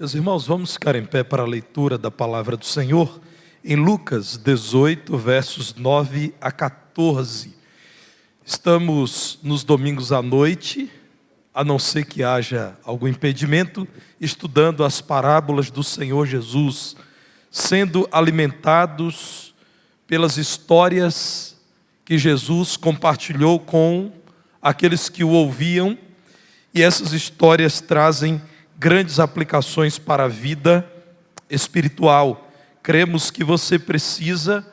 Meus irmãos, vamos ficar em pé para a leitura da palavra do Senhor em Lucas 18, versos 9 a 14. Estamos nos domingos à noite, a não ser que haja algum impedimento, estudando as parábolas do Senhor Jesus, sendo alimentados pelas histórias que Jesus compartilhou com aqueles que o ouviam, e essas histórias trazem grandes aplicações para a vida espiritual. Cremos que você precisa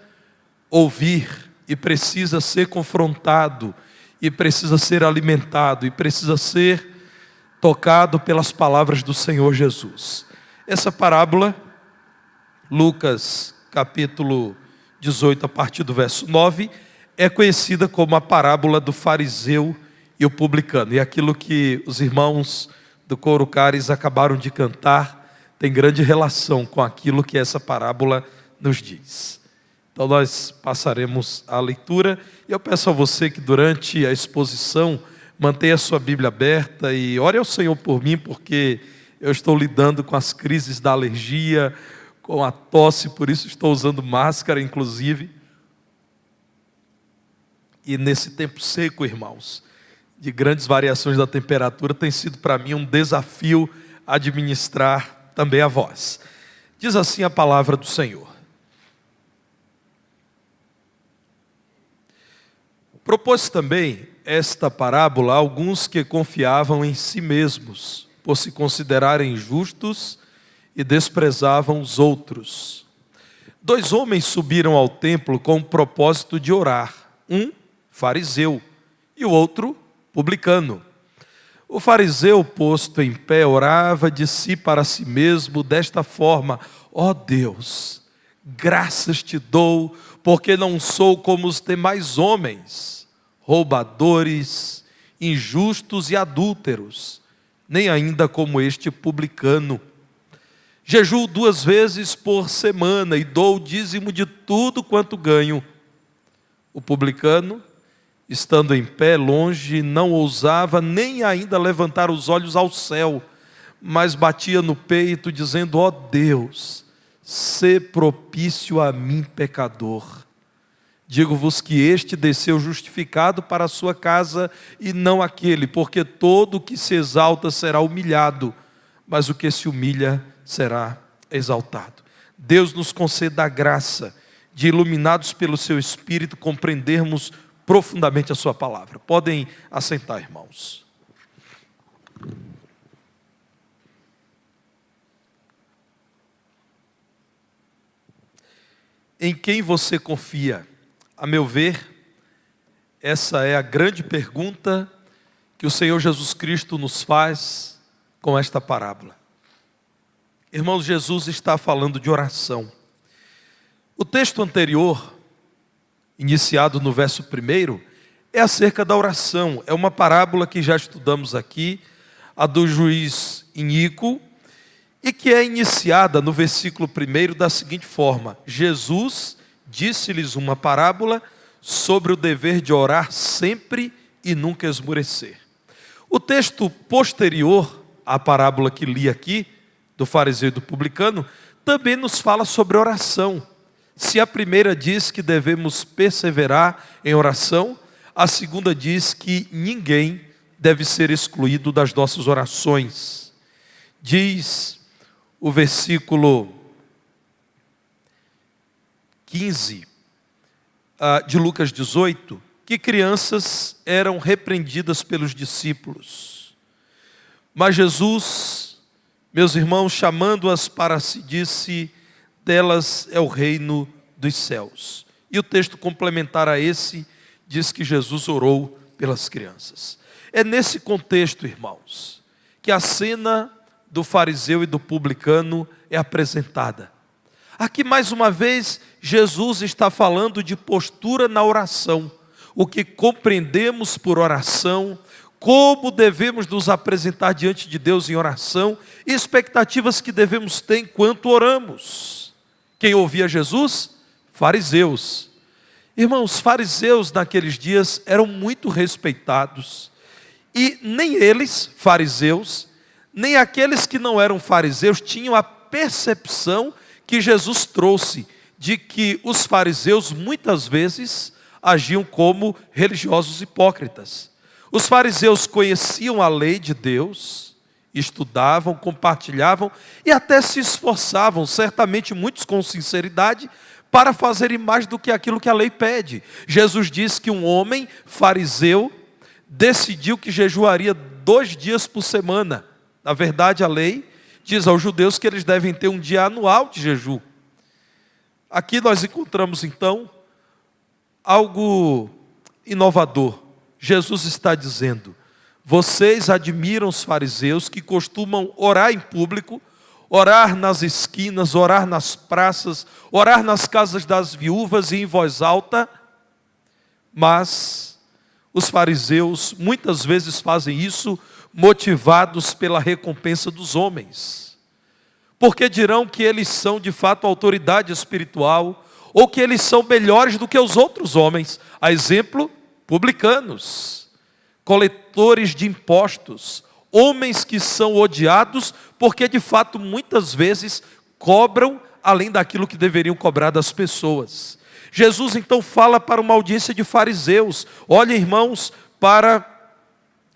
ouvir e precisa ser confrontado e precisa ser alimentado e precisa ser tocado pelas palavras do Senhor Jesus. Essa parábola, Lucas capítulo 18, a partir do verso 9, é conhecida como a parábola do fariseu e o publicano. E aquilo que os irmãos do coro Caris acabaram de cantar tem grande relação com aquilo que essa parábola nos diz. Então nós passaremos a leitura, e eu peço a você que durante a exposição mantenha a sua Bíblia aberta e ore ao Senhor por mim, porque eu estou lidando com as crises da alergia, com a tosse, por isso estou usando máscara inclusive. E nesse tempo seco, irmãos, de grandes variações da temperatura, tem sido para mim um desafio administrar também a voz. Diz assim a palavra do Senhor: propôs também esta parábola a alguns que confiavam em si mesmos, por se considerarem justos, e desprezavam os outros. 2 homens subiram ao templo com o propósito de orar, um fariseu e o outro publicano. O fariseu, posto em pé, orava de si para si mesmo desta forma: ó Deus, graças te dou, porque não sou como os demais homens, roubadores, injustos e adúlteros, nem ainda como este publicano. Jejuo 2 vezes por semana e dou o dízimo de tudo quanto ganho. O publicano, estando em pé longe, não ousava nem ainda levantar os olhos ao céu, mas batia no peito, dizendo: ó Deus, sê propício a mim, pecador. Digo-vos que este desceu justificado para a sua casa, e não aquele, porque todo o que se exalta será humilhado, mas o que se humilha será exaltado. Deus nos conceda a graça de, iluminados pelo seu Espírito, compreendermos profundamente a sua palavra. Podem assentar, irmãos. Em quem você confia? A meu ver, essa é a grande pergunta que o Senhor Jesus Cristo nos faz com esta parábola. Irmãos, Jesus está falando de oração. O texto anterior, iniciado no verso 1, é acerca da oração. É uma parábola que já estudamos aqui, a do juiz iníquo, e que é iniciada no versículo 1 da seguinte forma: Jesus disse-lhes uma parábola sobre o dever de orar sempre e nunca esmorecer. O texto posterior à parábola que li aqui, do fariseu e do publicano, também nos fala sobre oração. Se a primeira diz que devemos perseverar em oração, a segunda diz que ninguém deve ser excluído das nossas orações. Diz o versículo 15 de Lucas 18, que crianças eram repreendidas pelos discípulos. Mas Jesus, meus irmãos, chamando-as para si, disse: delas é o reino dos céus. E o texto complementar a esse diz que Jesus orou pelas crianças. É nesse contexto, irmãos, que a cena do fariseu e do publicano é apresentada. Aqui mais uma vez Jesus está falando de postura na oração, o que compreendemos por oração, como devemos nos apresentar diante de Deus em oração e expectativas que devemos ter enquanto oramos. Quem ouvia Jesus? Fariseus. Irmãos, fariseus naqueles dias eram muito respeitados, e nem eles, fariseus, nem aqueles que não eram fariseus tinham a percepção que Jesus trouxe, de que os fariseus muitas vezes agiam como religiosos hipócritas. Os fariseus conheciam a lei de Deus, estudavam, compartilhavam e até se esforçavam, certamente muitos com sinceridade, para fazerem mais do que aquilo que a lei pede. Jesus disse que um homem fariseu decidiu que jejuaria 2 dias por semana. Na verdade, a lei diz aos judeus que eles devem ter um dia anual de jejum. Aqui nós encontramos então algo inovador. Jesus está dizendo: vocês admiram os fariseus que costumam orar em público, orar nas esquinas, orar nas praças, orar nas casas das viúvas e em voz alta, mas os fariseus muitas vezes fazem isso motivados pela recompensa dos homens, porque dirão que eles são de fato autoridade espiritual, ou que eles são melhores do que os outros homens. A exemplo, publicanos, coletores de impostos, homens que são odiados porque de fato muitas vezes cobram além daquilo que deveriam cobrar das pessoas. Jesus então fala para uma audiência de fariseus. Olhem, irmãos, para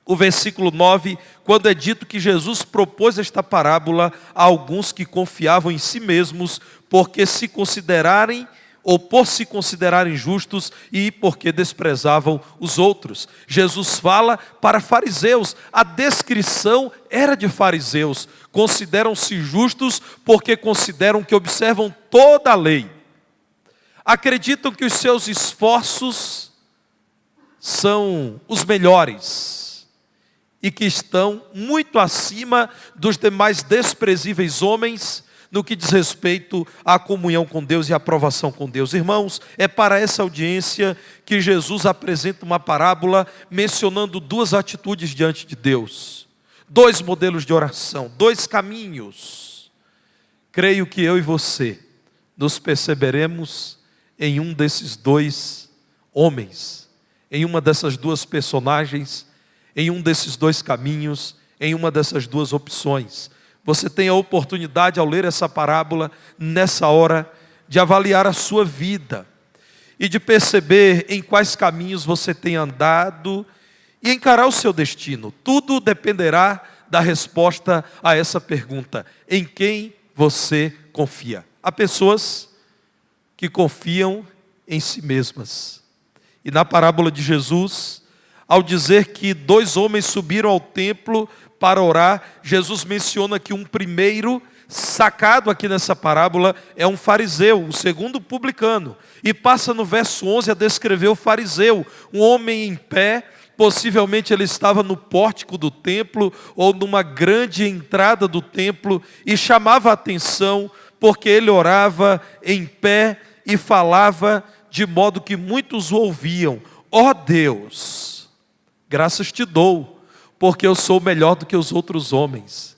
o versículo 9, quando é dito que Jesus propôs esta parábola a alguns que confiavam em si mesmos, porque se considerarem ou por se considerarem justos e porque desprezavam os outros. Jesus fala para fariseus, a descrição era de fariseus, consideram-se justos porque consideram que observam toda a lei, acreditam que os seus esforços são os melhores e que estão muito acima dos demais desprezíveis homens no que diz respeito à comunhão com Deus e à aprovação com Deus. Irmãos, é para essa audiência que Jesus apresenta uma parábola mencionando 2 atitudes diante de Deus, 2 modelos de oração, 2 caminhos. Creio que eu e você nos perceberemos em um desses 2 homens, em uma dessas 2 personagens, em um desses 2 caminhos, em uma dessas 2 opções. Você tem a oportunidade, ao ler essa parábola, nessa hora, de avaliar a sua vida e de perceber em quais caminhos você tem andado e encarar o seu destino. Tudo dependerá da resposta a essa pergunta: em quem você confia? Há pessoas que confiam em si mesmas. E na parábola de Jesus, ao dizer que 2 homens subiram ao templo para orar, Jesus menciona que um primeiro sacado aqui nessa parábola é um fariseu, o segundo publicano, e passa no verso 11 a descrever o fariseu, um homem em pé, possivelmente ele estava no pórtico do templo ou numa grande entrada do templo e chamava a atenção porque ele orava em pé e falava de modo que muitos o ouviam: ó Deus, graças te dou, porque eu sou melhor do que os outros homens.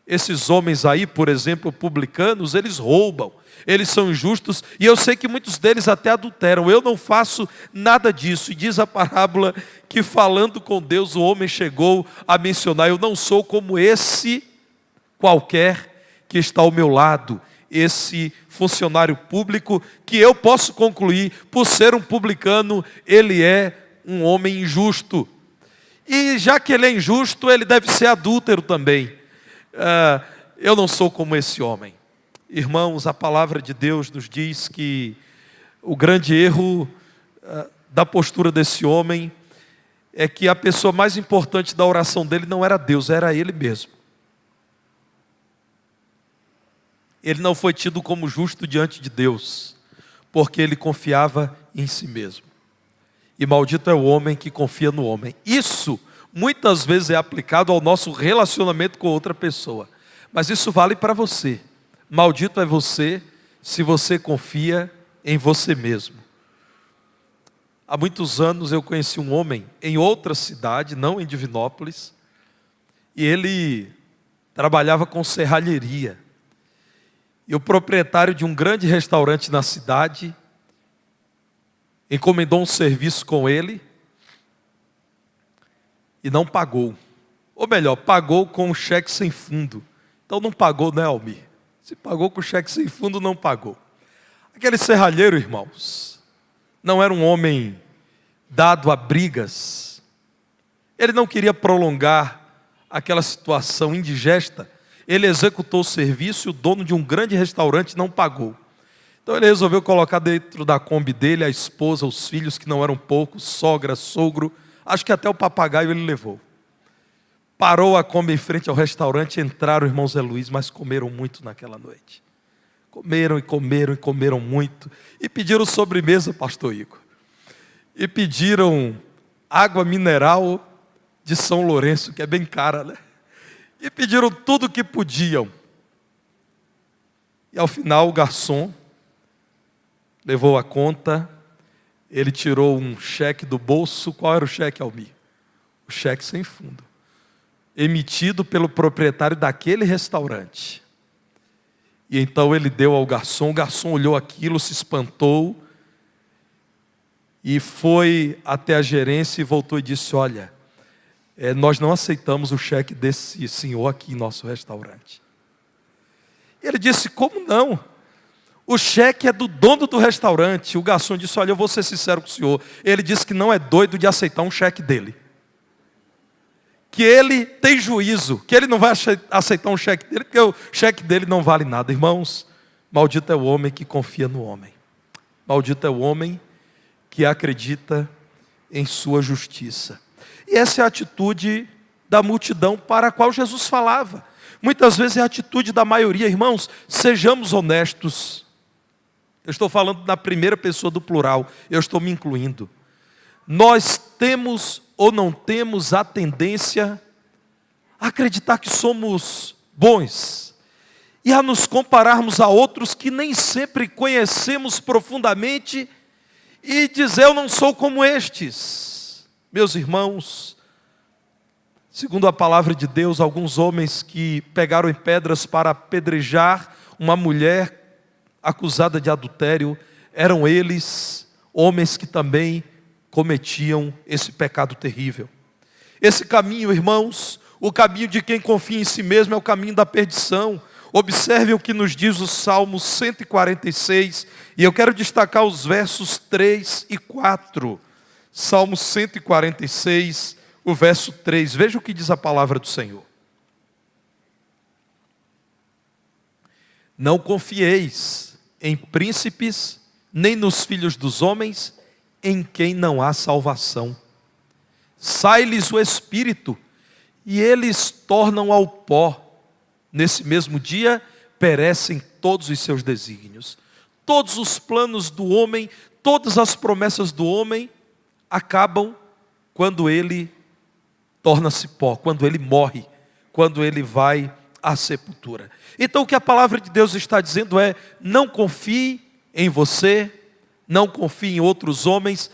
Esses homens aí, por exemplo, publicanos, eles roubam, eles são injustos, e eu sei que muitos deles até adulteram. Eu não faço nada disso. E diz a parábola que, falando com Deus, o homem chegou a mencionar: eu não sou como esse qualquer que está ao meu lado, esse funcionário público, que eu posso concluir, por ser um publicano, ele é um homem injusto. E já que ele é injusto, ele deve ser adúltero também. Eu não sou como esse homem. Irmãos, a palavra de Deus nos diz que o grande erro da postura desse homem é que a pessoa mais importante da oração dele não era Deus, era ele mesmo. Ele não foi tido como justo diante de Deus, porque ele confiava em si mesmo. E maldito é o homem que confia no homem. Isso muitas vezes é aplicado ao nosso relacionamento com outra pessoa. Mas isso vale para você. Maldito é você se você confia em você mesmo. Há muitos anos eu conheci um homem em outra cidade, não em Divinópolis, e ele trabalhava com serralheria. E o proprietário de um grande restaurante na cidade encomendou um serviço com ele e não pagou. Ou melhor, pagou com um cheque sem fundo. Então não pagou, né, Almir? Se pagou com cheque sem fundo, não pagou. Aquele serralheiro, irmãos, não era um homem dado a brigas. Ele não queria prolongar aquela situação indigesta. Ele executou o serviço e o dono de um grande restaurante não pagou. Então ele resolveu colocar dentro da Kombi dele a esposa, os filhos, que não eram poucos, sogra, sogro, acho que até o papagaio ele levou. Parou a Kombi em frente ao restaurante, entraram irmãos Zé Luiz, mas comeram muito naquela noite. Comeram e comeram e comeram muito. E pediram sobremesa, pastor Igor. E pediram água mineral de São Lourenço, que é bem cara, né? E pediram tudo o que podiam. E ao final o garçom levou a conta, ele tirou um cheque do bolso. Qual era o cheque, Almir? O cheque sem fundo, emitido pelo proprietário daquele restaurante. E então ele deu ao garçom, o garçom olhou aquilo, se espantou, e foi até a gerência e voltou e disse: olha, nós não aceitamos o cheque desse senhor aqui em nosso restaurante. E ele disse: como não? O cheque é do dono do restaurante. O garçom disse: olha, eu vou ser sincero com o senhor. Ele disse que não é doido de aceitar um cheque dele. Que ele tem juízo, que ele não vai aceitar um cheque dele, porque o cheque dele não vale nada. Irmãos, maldito é o homem que confia no homem. Maldito é o homem que acredita em sua justiça. E essa é a atitude da multidão para a qual Jesus falava. Muitas vezes é a atitude da maioria. Irmãos, sejamos honestos. Eu estou falando na primeira pessoa do plural, eu estou me incluindo. Nós temos ou não temos a tendência a acreditar que somos bons e a nos compararmos a outros que nem sempre conhecemos profundamente e dizer: eu não sou como estes. Meus irmãos, segundo a palavra de Deus, alguns homens que pegaram em pedras para apedrejar uma mulher acusada de adultério, eram eles homens que também cometiam esse pecado terrível. Esse caminho, irmãos, o caminho de quem confia em si mesmo é o caminho da perdição. Observem o que nos diz o Salmo 146, e eu quero destacar os versos 3 e 4. Salmo 146, o verso 3. Veja o que diz a palavra do Senhor. Não confieis em príncipes, nem nos filhos dos homens, em quem não há salvação. Sai-lhes o espírito, e eles tornam ao pó. Nesse mesmo dia, perecem todos os seus desígnios. Todos os planos do homem, todas as promessas do homem, acabam quando ele torna-se pó, quando ele morre, quando ele vai à sepultura. Então o que a palavra de Deus está dizendo é: não confie em você, não confie em outros homens,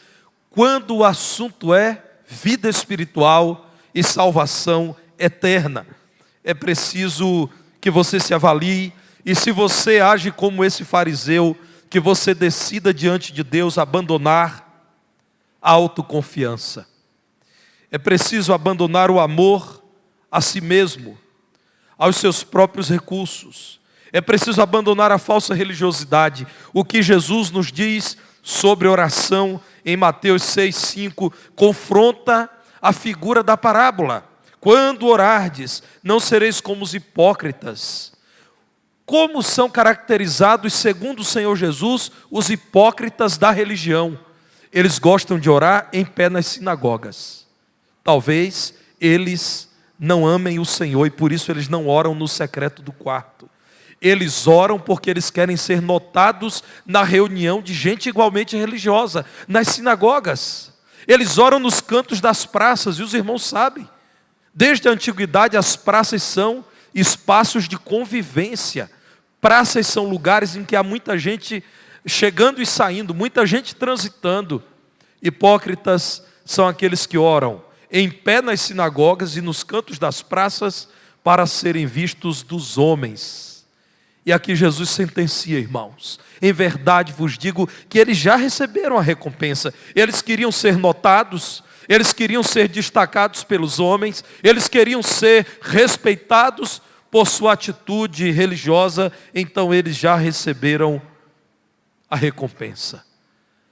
quando o assunto é vida espiritual e salvação eterna. É preciso que você se avalie, e se você age como esse fariseu, que você decida diante de Deus abandonar a autoconfiança. É preciso abandonar o amor a si mesmo, aos seus próprios recursos. É preciso abandonar a falsa religiosidade. O que Jesus nos diz sobre oração em Mateus 6,5 confronta a figura da parábola. Quando orardes, não sereis como os hipócritas. Como são caracterizados, segundo o Senhor Jesus, os hipócritas da religião? Eles gostam de orar em pé nas sinagogas. Talvez eles não amem o Senhor e por isso eles não oram no secreto do quarto. Eles oram porque eles querem ser notados na reunião de gente igualmente religiosa, nas sinagogas. Eles oram nos cantos das praças, e os irmãos sabem. Desde a antiguidade as praças são espaços de convivência. Praças são lugares em que há muita gente chegando e saindo, muita gente transitando. Hipócritas são aqueles que oram em pé nas sinagogas e nos cantos das praças para serem vistos dos homens. E aqui Jesus sentencia, irmãos: em verdade vos digo que eles já receberam a recompensa. Eles queriam ser notados, eles queriam ser destacados pelos homens, eles queriam ser respeitados por sua atitude religiosa, então eles já receberam a recompensa.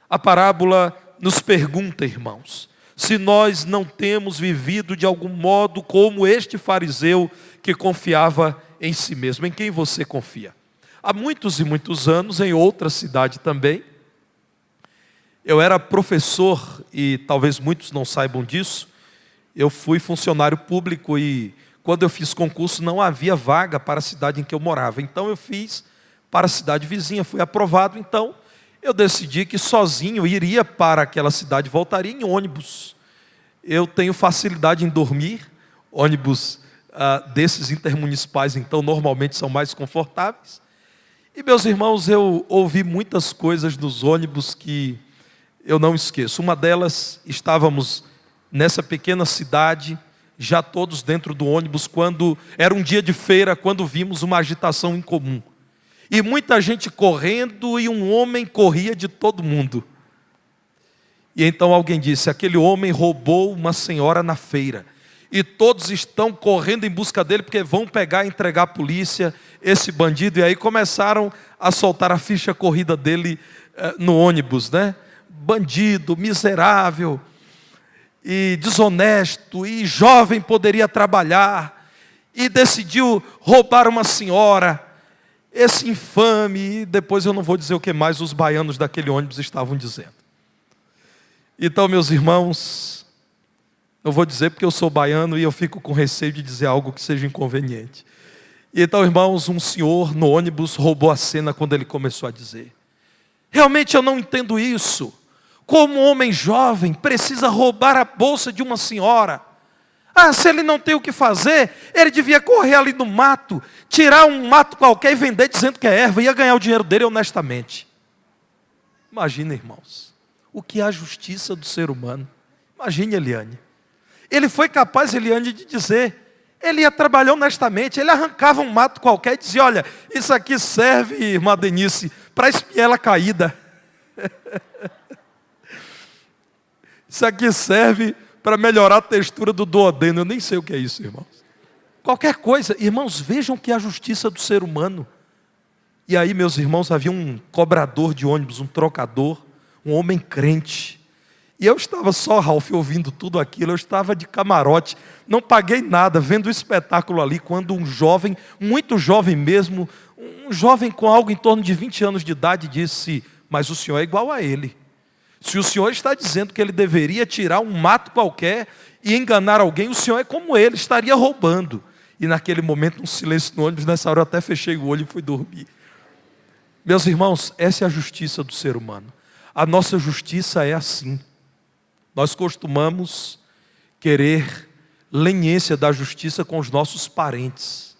A parábola nos pergunta, irmãos, se nós não temos vivido de algum modo como este fariseu que confiava em si mesmo. Em quem você confia? Há muitos e muitos anos, em outra cidade também, eu era professor, e talvez muitos não saibam disso, eu fui funcionário público e quando eu fiz concurso não havia vaga para a cidade em que eu morava. Então eu fiz para a cidade vizinha, fui aprovado, então eu decidi que sozinho iria para aquela cidade, voltaria em ônibus. Eu tenho facilidade em dormir, ônibus desses intermunicipais, então normalmente são mais confortáveis. E meus irmãos, eu ouvi muitas coisas nos ônibus que eu não esqueço. Uma delas, estávamos nessa pequena cidade, já todos dentro do ônibus, quando era um dia de feira, quando vimos uma agitação incomum. E muita gente correndo e um homem corria de todo mundo. E então alguém disse, aquele homem roubou uma senhora na feira. E todos estão correndo em busca dele, porque vão pegar e entregar à polícia esse bandido. E aí começaram a soltar a ficha corrida dele no ônibus, né? Bandido, miserável, e desonesto, e jovem poderia trabalhar, e decidiu roubar uma senhora, esse infame, e depois eu não vou dizer o que mais os baianos daquele ônibus estavam dizendo. Então, meus irmãos, eu vou dizer porque eu sou baiano e eu fico com receio de dizer algo que seja inconveniente. E então, irmãos, um senhor no ônibus roubou a cena quando ele começou a dizer, realmente eu não entendo isso. Como um homem jovem precisa roubar a bolsa de uma senhora? Se ele não tem o que fazer, ele devia correr ali no mato, tirar um mato qualquer e vender dizendo que é erva, ia ganhar o dinheiro dele honestamente. Imagina, irmãos, o que é a justiça do ser humano. Imagine Eliane. Ele foi capaz, Eliane, de dizer, ele ia trabalhar honestamente, ele arrancava um mato qualquer e dizia, olha, isso aqui serve, irmã Denise, para espiela caída. Isso aqui serve para melhorar a textura do duodeno. Eu nem sei o que é isso, irmãos. Qualquer coisa. Irmãos, vejam que é a justiça do ser humano. E aí, meus irmãos, havia um cobrador de ônibus, um trocador, um homem crente. E eu estava só, Ralf, ouvindo tudo aquilo. Eu estava de camarote, não paguei nada, vendo o espetáculo ali, quando um jovem, muito jovem mesmo, um jovem com algo em torno de 20 anos de idade, disse, mas o senhor é igual a ele. Se o senhor está dizendo que ele deveria tirar um mato qualquer e enganar alguém, o senhor é como ele, estaria roubando. E naquele momento, um silêncio no ônibus, nessa hora eu até fechei o olho e fui dormir. Meus irmãos, essa é a justiça do ser humano. A nossa justiça é assim. Nós costumamos querer leniência da justiça com os nossos parentes.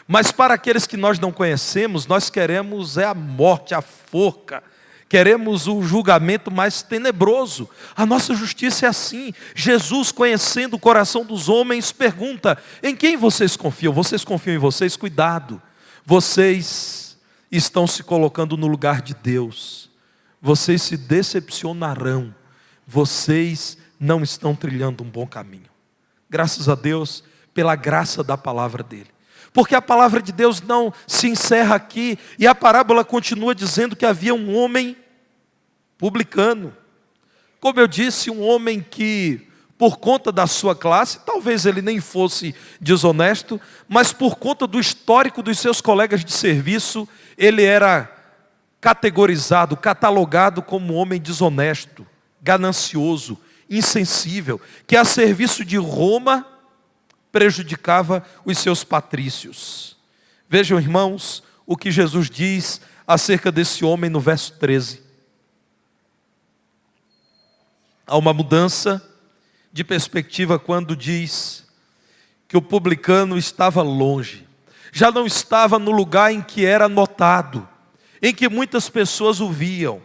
Mas para aqueles que nós não conhecemos, nós queremos a morte, a forca. Queremos o julgamento mais tenebroso. A nossa justiça é assim. Jesus, conhecendo o coração dos homens, pergunta, em quem vocês confiam? Vocês confiam em vocês? Cuidado. Vocês estão se colocando no lugar de Deus. Vocês se decepcionarão. Vocês não estão trilhando um bom caminho. Graças a Deus pela graça da palavra dele. Porque a palavra de Deus não se encerra aqui, e a parábola continua dizendo que havia um homem publicano. Como eu disse, um homem que, por conta da sua classe, talvez ele nem fosse desonesto, mas por conta do histórico dos seus colegas de serviço, ele era categorizado, catalogado como um homem desonesto, ganancioso, insensível, que a serviço de Roma prejudicava os seus patrícios. Vejam, irmãos, o que Jesus diz acerca desse homem no verso 13. Há uma mudança de perspectiva quando diz que o publicano estava longe. Já não estava no lugar em que era notado, em que muitas pessoas o viam.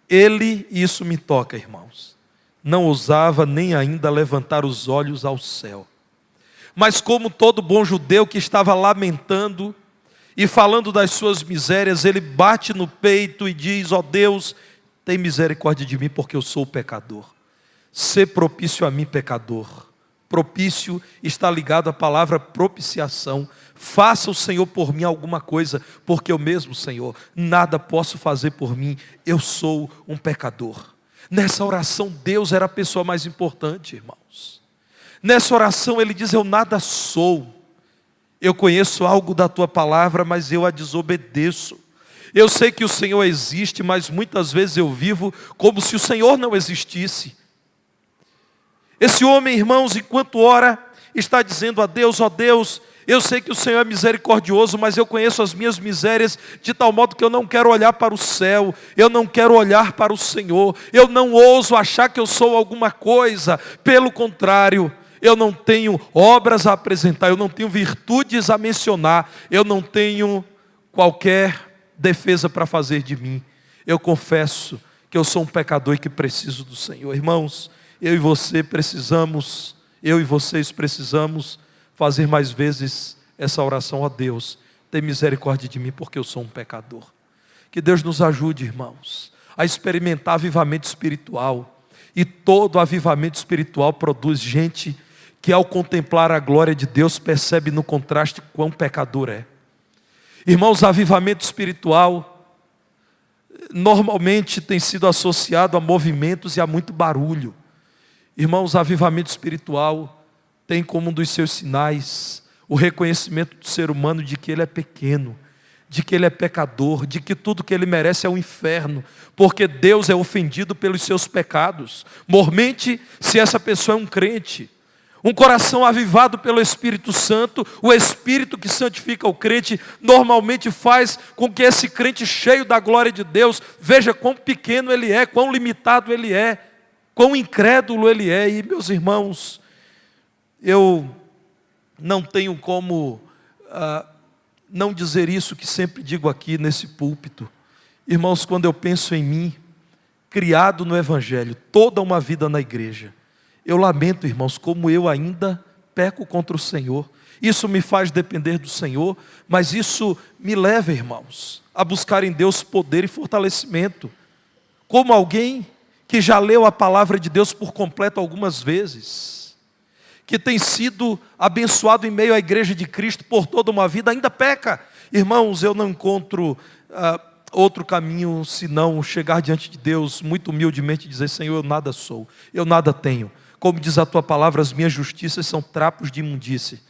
Ele, e isso me toca, irmãos, não ousava nem ainda levantar os olhos ao céu. Mas como todo bom judeu que estava lamentando e falando das suas misérias, ele bate no peito e diz, ó Deus, tem misericórdia de mim porque eu sou pecador. Sê propício a mim, pecador. Propício está ligado à palavra propiciação. Faça o Senhor por mim alguma coisa, porque eu mesmo, Senhor, nada posso fazer por mim. Eu sou um pecador. Nessa oração, Deus era a pessoa mais importante, irmãos. Nessa oração ele diz: eu nada sou. Eu conheço algo da tua palavra, mas eu a desobedeço. Eu sei que o Senhor existe, mas muitas vezes eu vivo como se o Senhor não existisse. Esse homem, irmãos, enquanto ora, está dizendo a Deus: ó Deus, eu sei que o Senhor é misericordioso, mas eu conheço as minhas misérias de tal modo que eu não quero olhar para o céu, eu não quero olhar para o Senhor, eu não ouso achar que eu sou alguma coisa, pelo contrário, eu não tenho obras a apresentar, eu não tenho virtudes a mencionar, eu não tenho qualquer defesa para fazer de mim. Eu confesso que eu sou um pecador e que preciso do Senhor. Irmãos, eu e vocês precisamos fazer mais vezes essa oração a Deus: tem misericórdia de mim porque eu sou um pecador. Que Deus nos ajude, irmãos, a experimentar avivamento espiritual. E todo avivamento espiritual produz gente que, ao contemplar a glória de Deus, percebe no contraste quão pecador é. Irmãos, avivamento espiritual normalmente tem sido associado a movimentos e a muito barulho. Irmãos, avivamento espiritual tem como um dos seus sinais o reconhecimento do ser humano de que ele é pequeno, de que ele é pecador, de que tudo que ele merece é o inferno, porque Deus é ofendido pelos seus pecados. Mormente, se essa pessoa é um crente. Um coração avivado pelo Espírito Santo, o Espírito que santifica o crente, normalmente faz com que esse crente cheio da glória de Deus veja quão pequeno ele é, quão limitado ele é, quão incrédulo ele é. E, meus irmãos, eu não tenho como não dizer isso que sempre digo aqui nesse púlpito. Irmãos, quando eu penso em mim, criado no Evangelho, toda uma vida na igreja, eu lamento, irmãos, como eu ainda peco contra o Senhor. Isso me faz depender do Senhor, mas isso me leva, irmãos, a buscar em Deus poder e fortalecimento. Como alguém que já leu a palavra de Deus por completo algumas vezes, que tem sido abençoado em meio à igreja de Cristo por toda uma vida, ainda peca. Irmãos, eu não encontro outro caminho senão chegar diante de Deus muito humildemente e dizer: Senhor, eu nada sou, eu nada tenho. Como diz a tua palavra, as minhas justiças são trapos de imundície.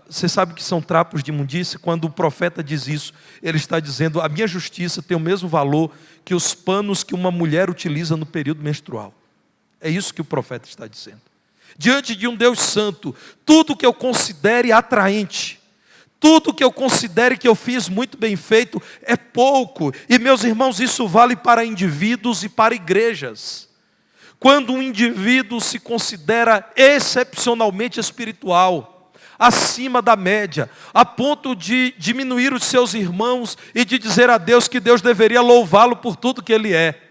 Você sabe o que são trapos de imundície? Quando o profeta diz isso, ele está dizendo: a minha justiça tem o mesmo valor que os panos que uma mulher utiliza no período menstrual. É isso que o profeta está dizendo. Diante de um Deus santo, tudo que eu considere atraente, tudo que eu considere que eu fiz muito bem feito é pouco. E, meus irmãos, isso vale para indivíduos e para igrejas. Quando um indivíduo se considera excepcionalmente espiritual, acima da média, a ponto de diminuir os seus irmãos e de dizer a Deus que Deus deveria louvá-lo por tudo que ele é,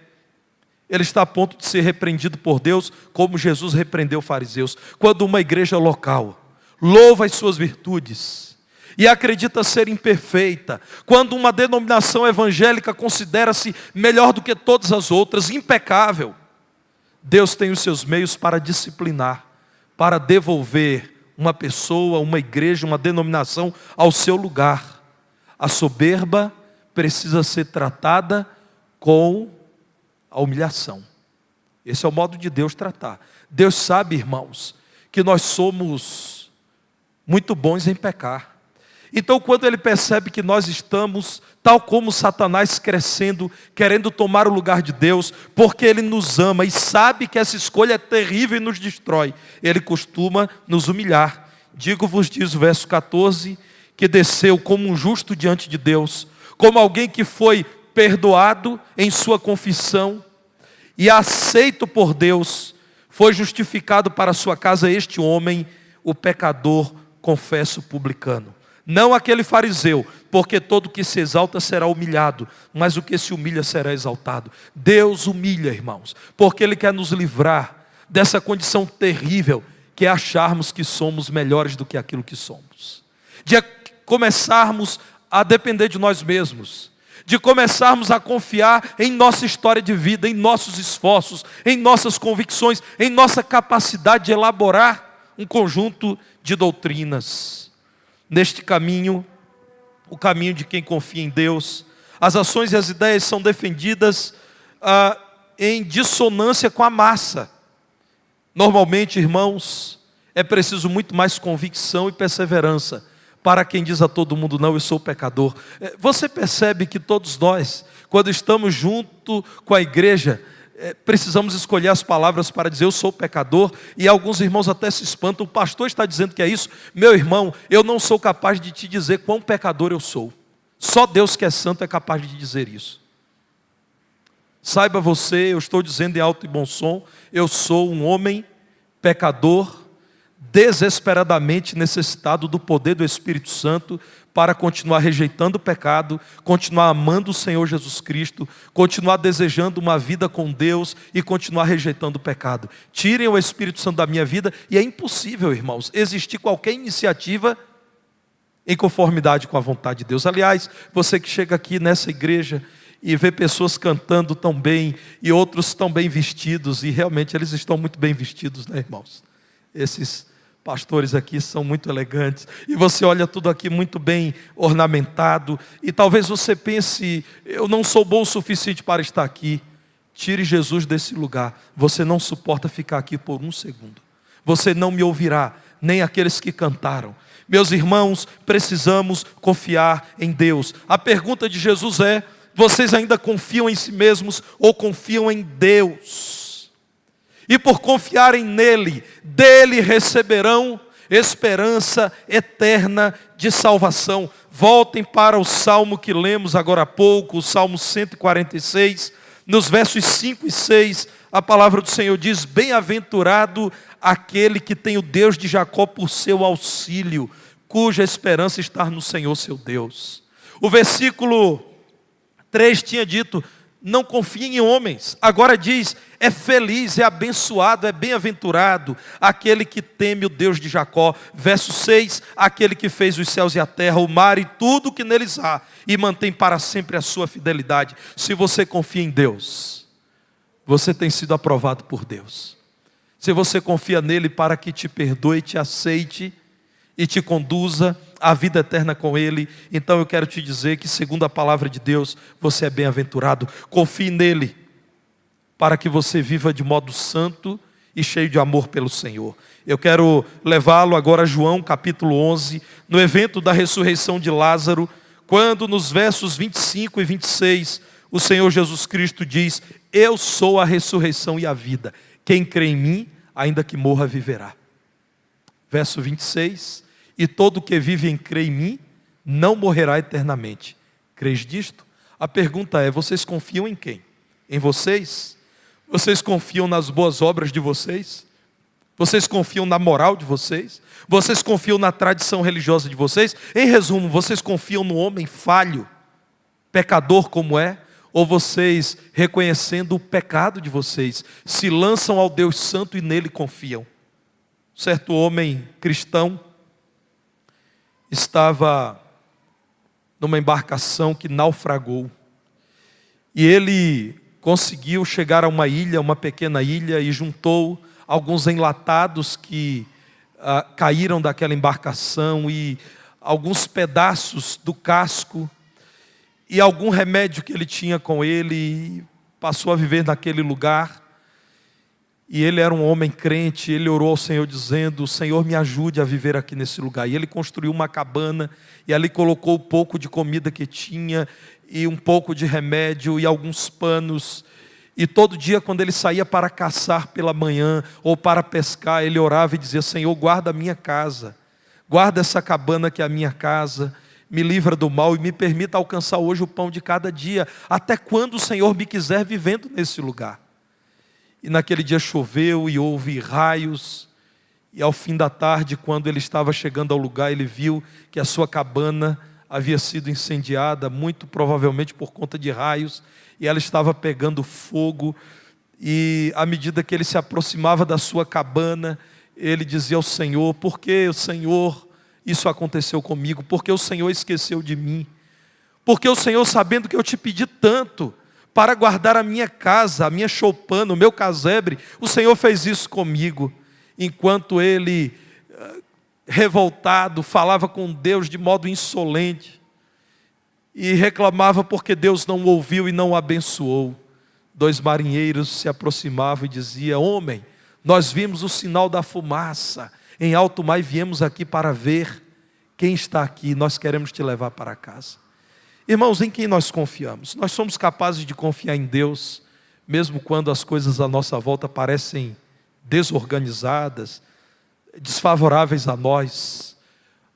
ele está a ponto de ser repreendido por Deus, como Jesus repreendeu os fariseus. Quando uma igreja local louva as suas virtudes e acredita ser imperfeita, quando uma denominação evangélica considera-se melhor do que todas as outras, impecável, Deus tem os seus meios para disciplinar, para devolver uma pessoa, uma igreja, uma denominação ao seu lugar. A soberba precisa ser tratada com a humilhação. Esse é o modo de Deus tratar. Deus sabe, irmãos, que nós somos muito bons em pecar. Então, quando Ele percebe que nós estamos, tal como Satanás, crescendo, querendo tomar o lugar de Deus, porque Ele nos ama e sabe que essa escolha é terrível e nos destrói, Ele costuma nos humilhar. Digo-vos, diz o verso 14, que desceu como um justo diante de Deus, como alguém que foi perdoado em sua confissão e aceito por Deus, foi justificado para a sua casa este homem, o pecador, confesso, publicano. Não aquele fariseu, porque todo que se exalta será humilhado, mas o que se humilha será exaltado. Deus humilha, irmãos, porque Ele quer nos livrar dessa condição terrível, que é acharmos que somos melhores do que aquilo que somos, de começarmos a depender de nós mesmos, de começarmos a confiar em nossa história de vida, em nossos esforços, em nossas convicções, em nossa capacidade de elaborar um conjunto de doutrinas. Neste caminho, o caminho de quem confia em Deus, as ações e as ideias são defendidas em dissonância com a massa. Normalmente, irmãos, é preciso muito mais convicção e perseverança para quem diz a todo mundo: não, eu sou pecador. Você percebe que todos nós, quando estamos junto com a igreja, precisamos escolher as palavras para dizer eu sou pecador, e alguns irmãos até se espantam: o pastor está dizendo que é isso. Meu irmão, eu não sou capaz de te dizer quão pecador eu sou. Só Deus que é santo é capaz de dizer isso. Saiba você, eu estou dizendo em alto e bom som, eu sou um homem pecador, desesperadamente necessitado do poder do Espírito Santo para continuar rejeitando o pecado, continuar amando o Senhor Jesus Cristo, continuar desejando uma vida com Deus e continuar rejeitando o pecado. Tirem o Espírito Santo da minha vida e é impossível, irmãos, existir qualquer iniciativa em conformidade com a vontade de Deus. Aliás, você que chega aqui nessa igreja e vê pessoas cantando tão bem e outros tão bem vestidos, e realmente eles estão muito bem vestidos, né, irmãos? Esses pastores aqui são muito elegantes, e você olha tudo aqui muito bem ornamentado, e talvez você pense: eu não sou bom o suficiente para estar aqui. Tire Jesus desse lugar, você não suporta ficar aqui por um segundo, você não me ouvirá, nem aqueles que cantaram. Meus irmãos, precisamos confiar em Deus. A pergunta de Jesus é: vocês ainda confiam em si mesmos ou confiam em Deus? E por confiarem nele, dele receberão esperança eterna de salvação. Voltem para o salmo que lemos agora há pouco, o Salmo 146, nos versos 5 e 6, a palavra do Senhor diz: bem-aventurado aquele que tem o Deus de Jacó por seu auxílio, cuja esperança está no Senhor seu Deus. O versículo 3 tinha dito: não confiem em homens. Agora diz: é feliz, é abençoado, é bem-aventurado aquele que teme o Deus de Jacó. Verso 6, aquele que fez os céus e a terra, o mar e tudo o que neles há, e mantém para sempre a sua fidelidade. Se você confia em Deus, você tem sido aprovado por Deus. Se você confia nele para que te perdoe, te aceite e te conduza à vida eterna com ele, então eu quero te dizer que, segundo a palavra de Deus, você é bem-aventurado. Confie nele para que você viva de modo santo e cheio de amor pelo Senhor. Eu quero levá-lo agora a João capítulo 11, no evento da ressurreição de Lázaro, quando nos versos 25 e 26 o Senhor Jesus Cristo diz: eu sou a ressurreição e a vida, quem crê em mim, ainda que morra, viverá. Verso 26, e todo que vive e crê em mim, não morrerá eternamente. Creis disto? A pergunta é: vocês confiam em quem? Em vocês? Vocês confiam nas boas obras de vocês? Vocês confiam na moral de vocês? Vocês confiam na tradição religiosa de vocês? Em resumo, vocês confiam no homem falho, pecador como é? Ou vocês, reconhecendo o pecado de vocês, se lançam ao Deus Santo e nele confiam? Certo homem cristão estava numa embarcação que naufragou, e ele conseguiu chegar a uma ilha, uma pequena ilha, e juntou alguns enlatados que caíram daquela embarcação, e alguns pedaços do casco, e algum remédio que ele tinha com ele, e passou a viver naquele lugar. E ele era um homem crente, ele orou ao Senhor dizendo: Senhor, me ajude a viver aqui nesse lugar. E ele construiu uma cabana, e ali colocou o pouco de comida que tinha, e um pouco de remédio, e alguns panos. E todo dia, quando ele saía para caçar pela manhã, ou para pescar, ele orava e dizia: Senhor, guarda a minha casa, guarda essa cabana que é a minha casa, me livra do mal e me permita alcançar hoje o pão de cada dia, até quando o Senhor me quiser vivendo nesse lugar. E naquele dia choveu e houve raios, e ao fim da tarde, quando ele estava chegando ao lugar, ele viu que a sua cabana havia sido incendiada, muito provavelmente por conta de raios, e ela estava pegando fogo. E à medida que ele se aproximava da sua cabana, ele dizia ao Senhor: por que, Senhor, isso aconteceu comigo? Por que o Senhor esqueceu de mim? Porque o Senhor, sabendo que eu te pedi tanto para guardar a minha casa, a minha choupana, o meu casebre, o Senhor fez isso comigo. Enquanto ele, revoltado, falava com Deus de modo insolente e reclamava porque Deus não o ouviu e não o abençoou. 2 marinheiros se aproximavam e diziam: homem, nós vimos o sinal da fumaça em alto mar e viemos aqui para ver quem está aqui, nós queremos te levar para casa. Irmãos, em quem nós confiamos? Nós somos capazes de confiar em Deus, mesmo quando as coisas à nossa volta parecem desorganizadas, desfavoráveis a nós.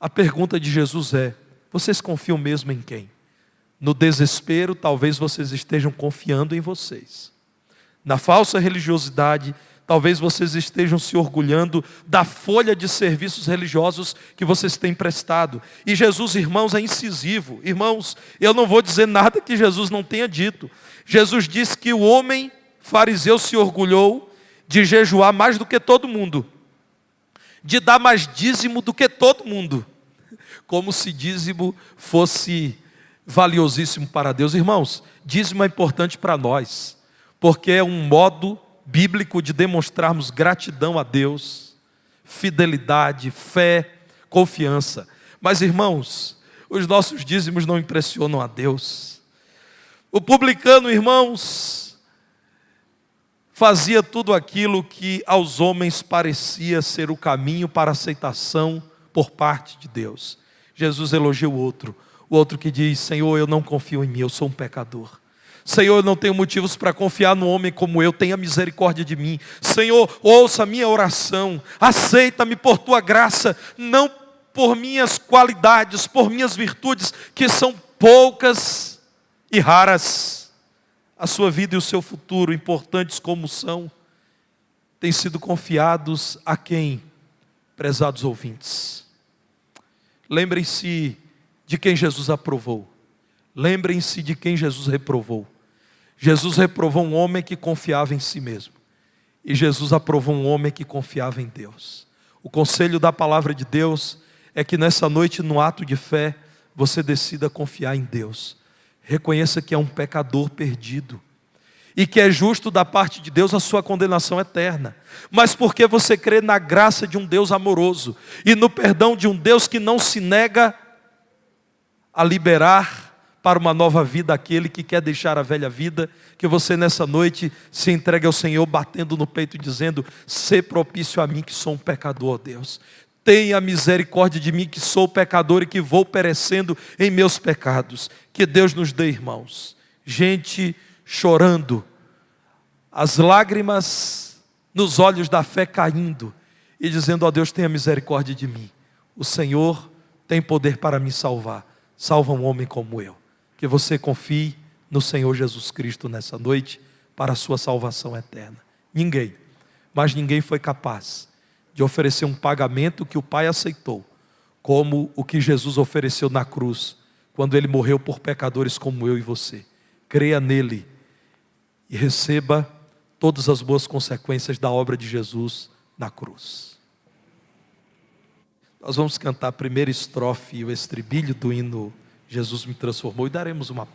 A pergunta de Jesus é: vocês confiam mesmo em quem? No desespero, talvez vocês estejam confiando em vocês. Na falsa religiosidade, talvez vocês estejam se orgulhando da folha de serviços religiosos que vocês têm prestado. E Jesus, irmãos, é incisivo. Irmãos, eu não vou dizer nada que Jesus não tenha dito. Jesus disse que o homem fariseu se orgulhou de jejuar mais do que todo mundo, de dar mais dízimo do que todo mundo, como se dízimo fosse valiosíssimo para Deus. Irmãos, dízimo é importante para nós, porque é um modo bíblico de demonstrarmos gratidão a Deus, fidelidade, fé, confiança. Mas, irmãos, os nossos dízimos não impressionam a Deus. O publicano, irmãos, fazia tudo aquilo que aos homens parecia ser o caminho para a aceitação por parte de Deus. Jesus elogia o outro que diz: Senhor, eu não confio em mim, eu sou um pecador. Senhor, eu não tenho motivos para confiar no homem como eu, tenha misericórdia de mim. Senhor, ouça a minha oração, aceita-me por tua graça, não por minhas qualidades, por minhas virtudes, que são poucas e raras. A sua vida e o seu futuro, importantes como são, têm sido confiados a quem, prezados ouvintes? Lembrem-se de quem Jesus aprovou. Lembrem-se de quem Jesus reprovou. Jesus reprovou um homem que confiava em si mesmo. E Jesus aprovou um homem que confiava em Deus. O conselho da palavra de Deus é que nessa noite, no ato de fé, você decida confiar em Deus. Reconheça que é um pecador perdido. E que é justo da parte de Deus a sua condenação eterna. Mas porque você crê na graça de um Deus amoroso e no perdão de um Deus que não se nega a liberar para uma nova vida aquele que quer deixar a velha vida, que você nessa noite se entregue ao Senhor batendo no peito e dizendo: sê propício a mim que sou um pecador, ó Deus. Tenha misericórdia de mim que sou pecador e que vou perecendo em meus pecados. Que Deus nos dê, irmãos, gente chorando, as lágrimas nos olhos da fé caindo e dizendo: ó Deus, tenha misericórdia de mim. O Senhor tem poder para me salvar. Salva um homem como eu. Que você confie no Senhor Jesus Cristo nessa noite para a sua salvação eterna. Ninguém, mas ninguém foi capaz de oferecer um pagamento que o Pai aceitou, como o que Jesus ofereceu na cruz, quando Ele morreu por pecadores como eu e você. Creia nele e receba todas as boas consequências da obra de Jesus na cruz. Nós vamos cantar a primeira estrofe e o estribilho do hino Jesus me transformou e daremos uma pausa.